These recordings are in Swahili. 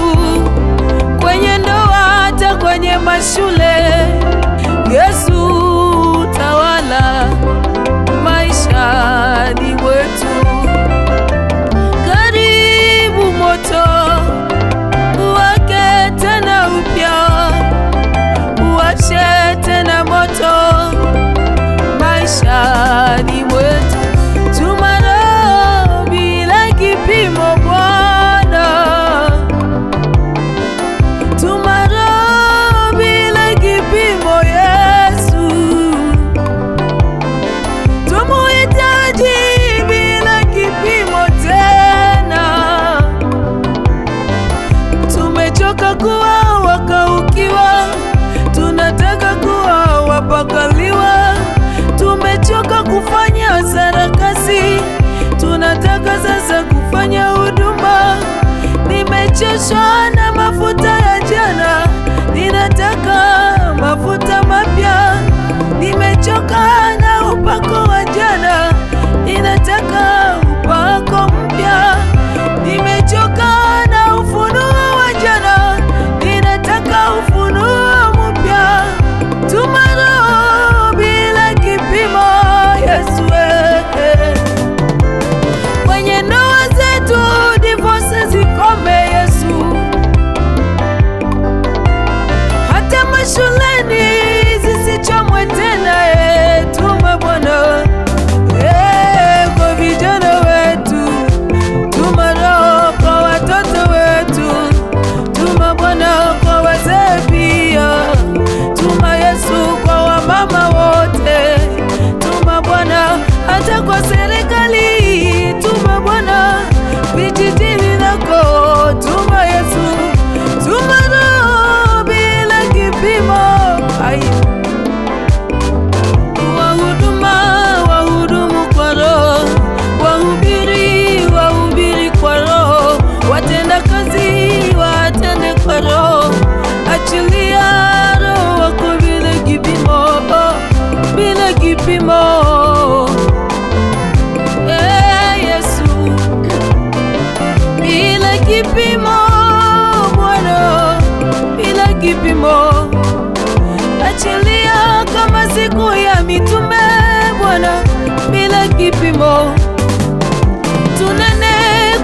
uaminifu kwenye ndoa, hata kwenye mashule. Yesu tawala maishani mwetu. Karibu moto uwake tena upya, uwashe tena moto maishani mwetu. Tuma Roho bila kipimo Bwana, tuma Roho bila kipimo Yesu, tumuhitaji bila kipimo tena. Tumechoka kuwa wakaukiwa, tunataka kuwa wapakaliwa. Tumechoka kufanya sarakasi, tunataka sasa kufanya huduma. Nimechoshwa na mafuta ya jana, ninataka mafuta mapya. Nimechoka na upako wa jana, ninataka upako mpya. Nimechoka na ufunuo wa jana, ninataka ufunuo mpya. Tuma Roho bila kipimo Yesu, kwenye ndoa zetu divorce zikome Yesu, hata mashuleni zisichomwe tena. Tuma Bwana kwa vijana wetu, tuma Roho kwa watoto wetu, tuma Bwana kwa wazee pia, tuma Yesu kwa wamama wote, tuma Bwana hata kwa serikali, tuma Bwana vijijini nako, tuma Yesu, tuma Roho bila kipimo. Wahudumu kwa Roho, wahubiri kwa Roho, watenda kazi watende kwa Roho. Achilia Roho wako bila kipimo, bila kipimo. Yesu, bila kipimo Bwana, bila kipimo. Achilia kama siku ya mitume Bwana, bila kipimo. Tunene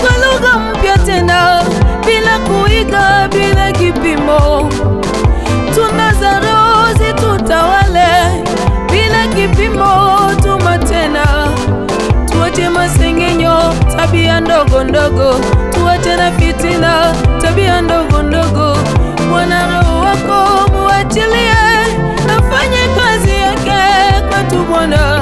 kwa lugha mpya tena, bila kuiga, bila kipimo. Tunaza Roho zitutawale, bila kipimo. Tuma tena, tuache masengenyo, tabia ndogo ndogo, tuache na fitina, tabia ndogo ndogo. Bwana Roho wako muachilie, afanye kazi yake kwetu Bwana.